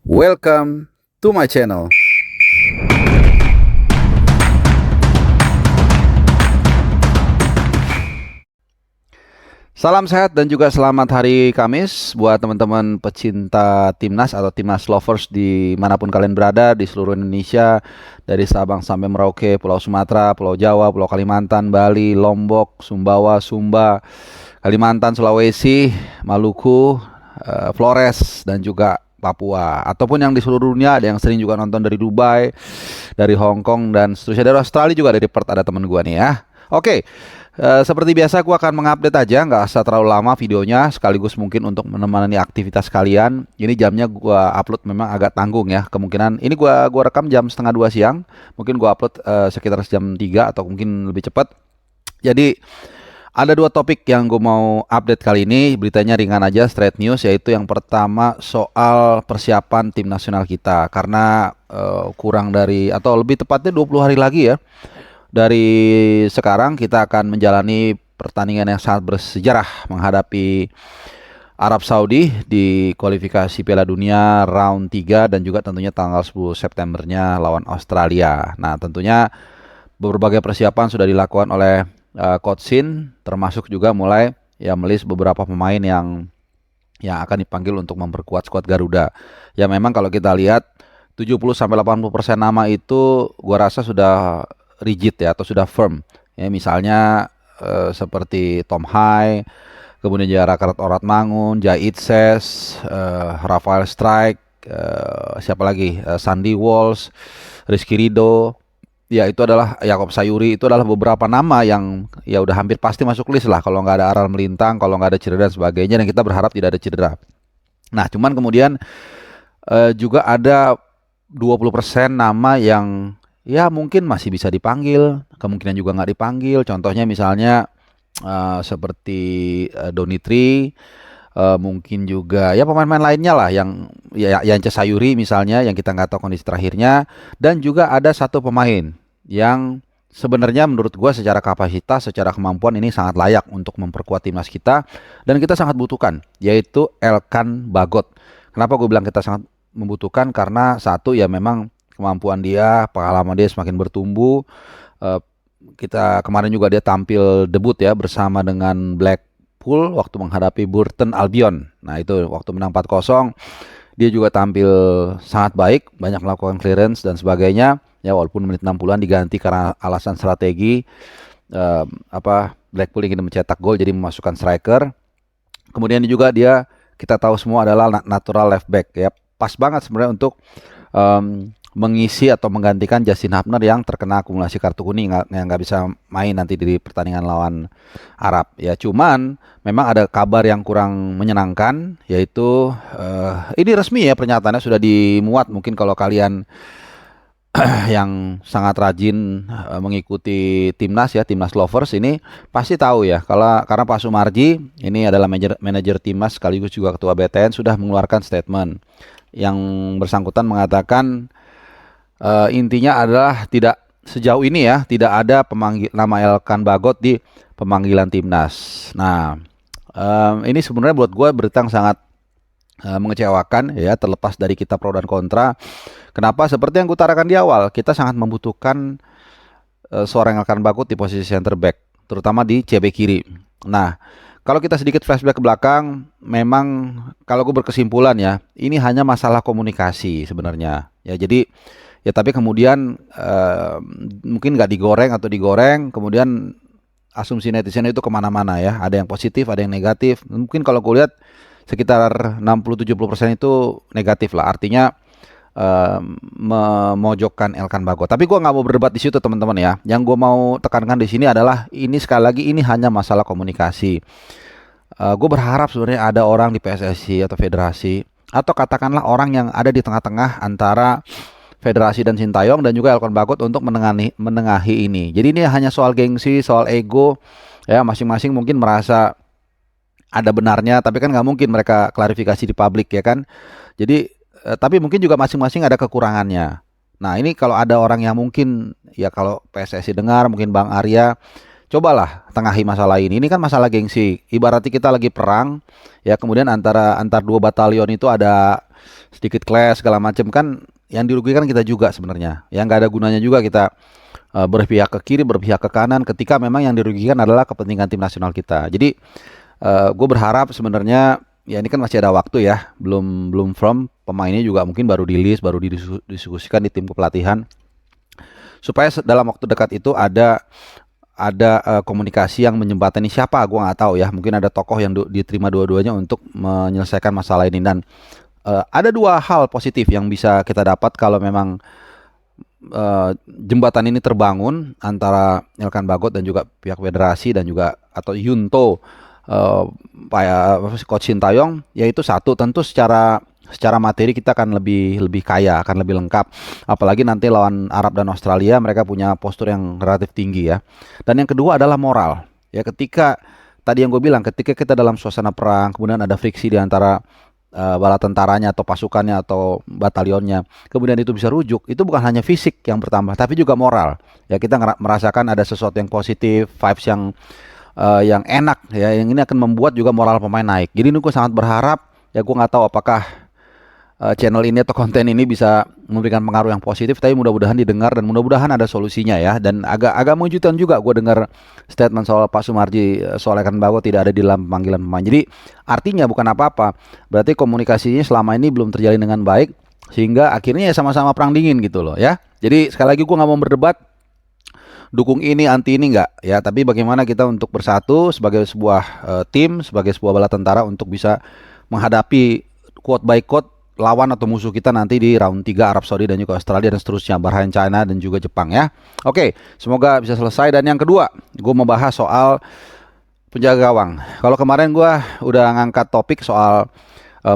Welcome to my channel. Salam sehat dan juga selamat hari Kamis buat teman-teman pecinta timnas atau timnas lovers dimanapun kalian berada di seluruh Indonesia, dari Sabang sampai Merauke, Pulau Sumatera, Pulau Jawa, Pulau Kalimantan, Bali, Lombok, Sumbawa, Sumba, Kalimantan, Sulawesi, Maluku, Flores, dan juga Papua, ataupun yang di seluruh dunia. Ada yang sering juga nonton dari Dubai, dari Hong Kong, dan seterusnya. Dari Australia juga, dari Perth ada teman gua nih ya. Oke, seperti biasa gua akan mengupdate aja, nggak usah terlalu lama videonya, sekaligus mungkin untuk menemani aktivitas kalian. Ini jamnya gua upload memang agak tanggung ya, kemungkinan ini gua rekam jam setengah 2 siang, mungkin gua upload sekitar jam 3 atau mungkin lebih cepat. Jadi ada dua topik yang gue mau update kali ini. Beritanya ringan aja, straight news, yaitu yang pertama soal persiapan tim nasional kita. Karena kurang dari, atau lebih tepatnya 20 hari lagi ya, dari sekarang kita akan menjalani pertandingan yang sangat bersejarah menghadapi Arab Saudi di kualifikasi Piala Dunia round 3, dan juga tentunya tanggal 10 Septembernya lawan Australia. Nah, tentunya berbagai persiapan sudah dilakukan oleh Coach Shin, termasuk juga mulai ya melis beberapa pemain yang akan dipanggil untuk memperkuat skuad Garuda. Ya memang kalau kita lihat 70-80% nama itu gua rasa sudah rigid ya, atau sudah firm. Ya misalnya seperti Tom Hai, kemudian Jara Oratmangun, Jai Itses, Rafael Strike, siapa lagi? Sandy Walsh, Rizky Ridho. Ya itu adalah Yakob Sayuri, itu adalah beberapa nama yang ya udah hampir pasti masuk list lah, kalau nggak ada Aral Melintang, kalau nggak ada cedera dan sebagainya, dan kita berharap tidak ada cedera. Nah cuman kemudian juga ada 20% nama yang ya mungkin masih bisa dipanggil, kemungkinan juga nggak dipanggil. Contohnya misalnya seperti Donitri, mungkin juga ya pemain-pemain lainnya lah yang ya Yance Sayuri misalnya, yang kita nggak tahu kondisi terakhirnya. Dan juga ada satu pemain yang sebenarnya menurut gua secara kapasitas, secara kemampuan ini sangat layak untuk memperkuat timnas kita dan kita sangat butuhkan, yaitu Elkan Bagot. Kenapa gue bilang kita sangat membutuhkan? Karena satu ya memang kemampuan dia, pengalaman dia semakin bertumbuh. Kita kemarin juga dia tampil debut ya bersama dengan Blackpool waktu menghadapi Burton Albion. Nah itu waktu menang 4-0, dia juga tampil sangat baik, banyak melakukan clearance dan sebagainya. Ya walaupun menit 60-an diganti karena alasan strategi, Blackpool ingin mencetak gol jadi memasukkan striker. Kemudian juga dia kita tahu semua adalah natural left back ya, pas banget sebenarnya untuk mengisi atau menggantikan Justin Hubner yang terkena akumulasi kartu kuning, yang nggak bisa main nanti di pertandingan lawan Arab ya. Cuman memang ada kabar yang kurang menyenangkan, yaitu ini resmi ya, pernyataannya sudah dimuat. Mungkin kalau kalian yang sangat rajin mengikuti timnas ya, timnas lovers ini pasti tahu ya, karena Pak Sumarji ini adalah manajer timnas sekaligus juga ketua BTN sudah mengeluarkan statement yang bersangkutan mengatakan intinya adalah tidak, sejauh ini ya tidak ada nama Elkan Bagot di pemanggilan timnas. Nah ini sebenarnya buat gue berita yang sangat mengecewakan ya, terlepas dari kita pro dan kontra. Kenapa? Seperti yang gue utarakan di awal, kita sangat membutuhkan seorang Elkan Bagot di posisi center back, terutama di CB kiri. Nah kalau kita sedikit flashback ke belakang, memang kalau gue berkesimpulan ya, ini hanya masalah komunikasi sebenarnya ya. Jadi ya tapi kemudian mungkin nggak digoreng atau digoreng, kemudian asumsi netizen itu kemana-mana ya, ada yang positif ada yang negatif. Mungkin kalau gue lihat sekitar 60-70% itu negatif lah, artinya memojokkan Elkan Bagot. Tapi gue nggak mau berdebat di situ teman-teman ya. Yang gue mau tekankan di sini adalah ini, sekali lagi ini hanya masalah komunikasi. Gue berharap sebenarnya ada orang di PSSI atau federasi, atau katakanlah orang yang ada di tengah-tengah antara federasi dan Sintayong dan juga Elkan Bagot untuk menengahi ini. Jadi ini hanya soal gengsi, soal ego ya, masing-masing mungkin merasa ada benarnya, tapi kan nggak mungkin mereka klarifikasi di publik ya kan. Jadi tapi mungkin juga masing-masing ada kekurangannya. Nah ini kalau ada orang yang mungkin ya, kalau PSSI dengar, mungkin Bang Arya, cobalah tengahi masalah ini. Ini kan masalah gengsi. Ibaratnya kita lagi perang ya, kemudian antar dua batalion itu ada sedikit clash segala macam kan, yang dirugikan kita juga sebenarnya. Yang nggak ada gunanya juga kita berpihak ke kiri, berpihak ke kanan ketika memang yang dirugikan adalah kepentingan tim nasional kita. Jadi gue berharap sebenarnya ya ini kan masih ada waktu ya, belum belum firm, pemainnya juga mungkin baru di list, baru didiskusikan di tim kepelatihan, supaya dalam waktu dekat itu ada komunikasi yang menjembatani siapa, gue nggak tahu ya, mungkin ada tokoh yang diterima dua-duanya untuk menyelesaikan masalah ini. Dan ada dua hal positif yang bisa kita dapat kalau memang jembatan ini terbangun antara Elkan Bagot dan juga pihak federasi dan juga atau Yunto, Coach Sintayong, yaitu satu, tentu secara materi kita akan lebih kaya, akan lebih lengkap. Apalagi nanti lawan Arab dan Australia, mereka punya postur yang relatif tinggi ya. Dan yang kedua adalah moral. Ya, ketika tadi yang gue bilang, ketika kita dalam suasana perang, kemudian ada friksi di antara bala tentaranya atau pasukannya atau batalionnya, kemudian itu bisa rujuk, itu bukan hanya fisik yang bertambah, tapi juga moral. Ya, kita merasakan ada sesuatu yang positif, vibes yang enak ya, yang ini akan membuat juga moral pemain naik. Jadi ini gue sangat berharap ya, gue nggak tahu apakah channel ini atau konten ini bisa memberikan pengaruh yang positif, tapi mudah-mudahan didengar dan mudah-mudahan ada solusinya ya. Dan agak mengejutkan juga gue dengar statement soal Pak Sumarji soal Elkan Bagot tidak ada di dalam panggilan pemain. Jadi artinya bukan apa-apa, berarti komunikasinya selama ini belum terjalin dengan baik, sehingga akhirnya ya sama-sama perang dingin gitu loh ya. Jadi sekali lagi gue nggak mau berdebat dukung ini anti ini enggak ya, tapi bagaimana kita untuk bersatu sebagai sebuah tim, sebagai sebuah bala tentara untuk bisa menghadapi quote by quote lawan atau musuh kita nanti di round 3 Arab Saudi dan juga Australia dan seterusnya, Bahrain, China dan juga Jepang ya. Oke, semoga bisa selesai. Dan yang kedua, gue mau bahas soal penjaga gawang. Kalau kemarin gue udah ngangkat topik soal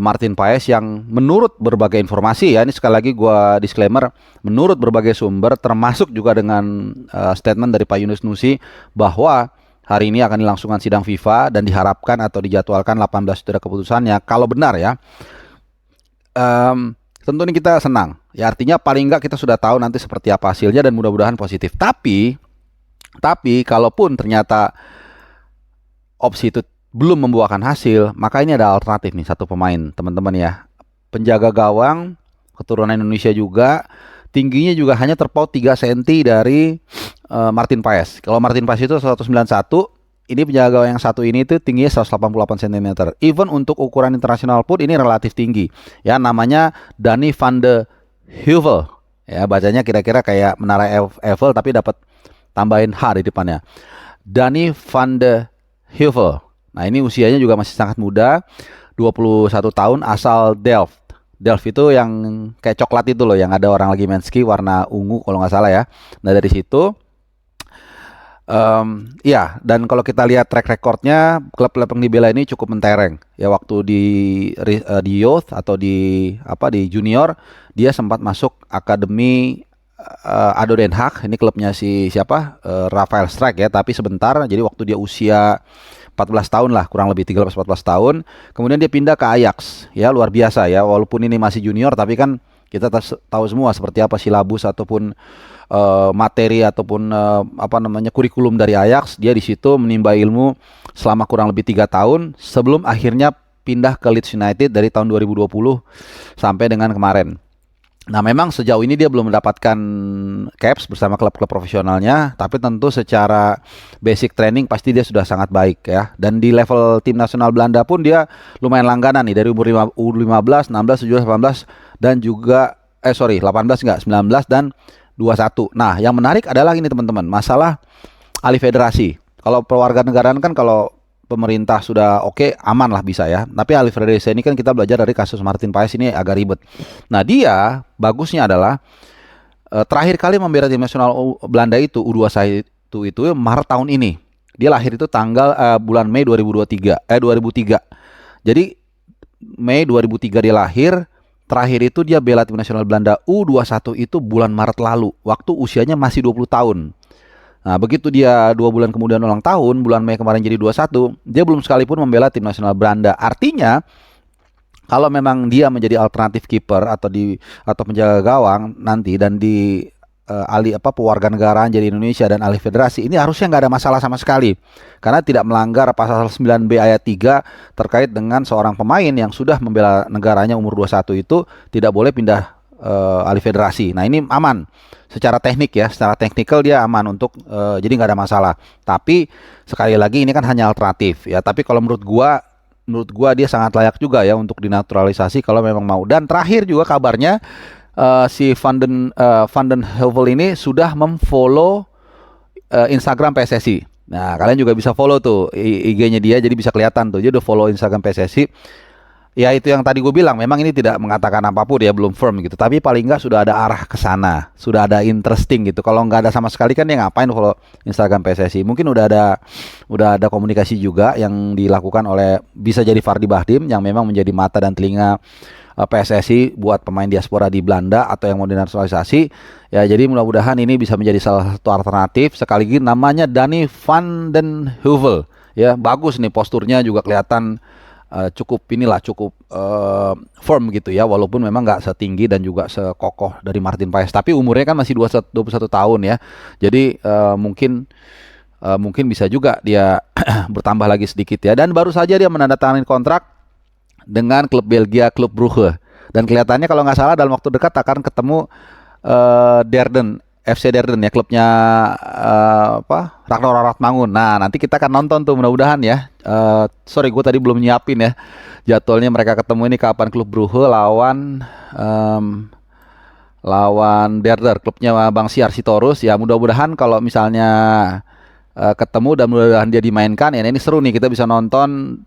Martin Paes yang menurut berbagai informasi ya, ini sekali lagi gue disclaimer, menurut berbagai sumber termasuk juga dengan statement dari Pak Yunus Nusi bahwa hari ini akan dilangsungkan sidang FIFA dan diharapkan atau dijadwalkan 18 sudah keputusannya. Kalau benar ya, tentu ini kita senang ya, artinya paling enggak kita sudah tahu nanti seperti apa hasilnya dan mudah-mudahan positif. Tapi kalaupun ternyata opsi itu belum membuahkan hasil, maka ini ada alternatif nih, satu pemain teman-teman ya, penjaga gawang keturunan Indonesia juga, tingginya juga hanya terpaut 3 cm dari Martin Paes. Kalau Martin Paes itu 191, ini penjaga gawang yang satu ini itu tingginya 188 cm. Even untuk ukuran internasional pun ini relatif tinggi. Ya, namanya Danny van de Heuvel. Ya, bacanya kira-kira kayak menara Eiffel tapi dapat tambahin H di depannya. Danny van de Heuvel. Nah, ini usianya juga masih sangat muda, 21 tahun, asal Delft. Delft itu yang kayak coklat itu loh, yang ada orang lagi main ski warna ungu kalau nggak salah ya. Nah, dari situ ya, dan kalau kita lihat track recordnya, klub-klub yang dibela ini cukup mentereng. Ya, waktu di youth atau di junior, dia sempat masuk akademi ADO Den Haag. Ini klubnya siapa? Rafael Strijk ya, tapi sebentar. Jadi waktu dia usia 14 tahun lah, kurang lebih 13-14 tahun. Kemudian dia pindah ke Ajax. Ya, luar biasa ya, walaupun ini masih junior, tapi kan kita tahu semua seperti apa silabus ataupun materi ataupun kurikulum dari Ajax. Dia di situ menimba ilmu selama kurang lebih 3 tahun sebelum akhirnya pindah ke Leeds United dari tahun 2020 sampai dengan kemarin. Nah, memang sejauh ini dia belum mendapatkan caps bersama klub-klub profesionalnya, tapi tentu secara basic training pasti dia sudah sangat baik ya. Dan di level tim nasional Belanda pun dia lumayan langganan nih, dari umur U15, 16, 17, 18 dan juga 18 enggak, 19 dan 21. Nah, yang menarik adalah ini teman-teman, masalah alih federasi. Kalau perwarganegaraan kan kalau pemerintah sudah oke, aman lah bisa ya. Tapi alih federasi ini kan kita belajar dari kasus Martin Paes, ini agak ribet. Nah, dia bagusnya adalah terakhir kali membela tim nasional Belanda itu U21 itu Maret tahun ini. Dia lahir itu bulan Mei 2003. Jadi Mei 2003 dia lahir. Terakhir itu dia bela tim nasional Belanda U21 itu bulan Maret lalu, waktu usianya masih 20 tahun. Nah, begitu dia 2 bulan kemudian ulang tahun, bulan Mei kemarin jadi 21, dia belum sekalipun membela tim nasional Belanda. Artinya, kalau memang dia menjadi alternatif kiper atau penjaga gawang nanti dan alih apa pewarganegaraan jadi Indonesia dan alih federasi, ini harusnya nggak ada masalah sama sekali karena tidak melanggar pasal 9B ayat 3 terkait dengan seorang pemain yang sudah membela negaranya umur 21 itu tidak boleh pindah alih federasi. Nah, ini aman secara teknik ya, secara teknikal dia aman untuk jadi nggak ada masalah. Tapi sekali lagi ini kan hanya alternatif ya. Tapi kalau menurut gua dia sangat layak juga ya untuk dinaturalisasi kalau memang mau. Dan terakhir juga kabarnya si Van den Heuvel ini sudah memfollow Instagram PSSI. Nah, kalian juga bisa follow tuh IG-nya dia, jadi bisa kelihatan tuh. Dia udah follow Instagram PSSI. Ya itu yang tadi gue bilang, memang ini tidak mengatakan apapun ya, belum firm gitu. Tapi paling nggak sudah ada arah ke sana, sudah ada interesting gitu. Kalau nggak ada sama sekali kan dia ngapain follow Instagram PSSI? Mungkin udah ada komunikasi juga yang dilakukan oleh bisa jadi Fardi Bahdim yang memang menjadi mata dan telinga PSSI buat pemain diaspora di Belanda atau yang mau dinaturalisasi. Ya jadi mudah-mudahan ini bisa menjadi salah satu alternatif. Sekali lagi namanya Danny Van den Heuvel. Ya bagus nih, posturnya juga kelihatan cukup firm gitu ya, walaupun memang nggak setinggi dan juga sekokoh dari Martin Paes, tapi umurnya kan masih 21 tahun ya, jadi mungkin bisa juga dia bertambah lagi sedikit ya. Dan baru saja dia menandatangani kontrak dengan klub Belgia, klub Brugge, dan kelihatannya kalau nggak salah dalam waktu dekat akan ketemu FC Derden ya, klubnya Ragnar Rathmangun. Nah, nanti kita akan nonton tuh mudah-mudahan ya. Sorry, gue tadi belum nyiapin ya jadwalnya mereka ketemu ini kapan. Klub Brugge lawan Derder, klubnya Bang Siar Sitorus. Ya mudah-mudahan kalau misalnya ketemu dan mudah-mudahan dia dimainkan ya, ini seru nih, kita bisa nonton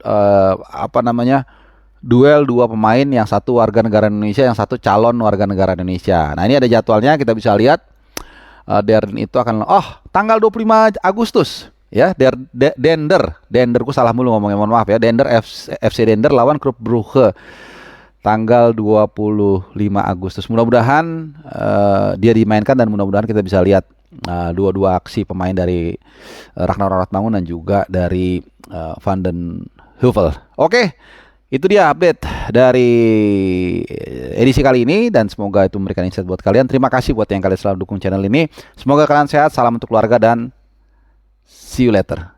duel dua pemain, yang satu warga negara Indonesia, yang satu calon warga negara Indonesia. Nah, ini ada jadwalnya, kita bisa lihat. Derden itu akan tanggal 25 Agustus ya. Denderku salah mulu ngomongnya, mohon maaf ya. FC Dender lawan klub Brugge tanggal 25 Agustus. Mudah-mudahan dia dimainkan dan mudah-mudahan kita bisa lihat dua aksi pemain dari Ragnar Rathmangun dan juga dari Van den Heuvel. Oke. Itu dia update dari edisi kali ini, dan semoga itu memberikan insight buat kalian. Terima kasih buat yang kalian selalu dukung channel ini. Semoga kalian sehat, salam untuk keluarga, dan see you later.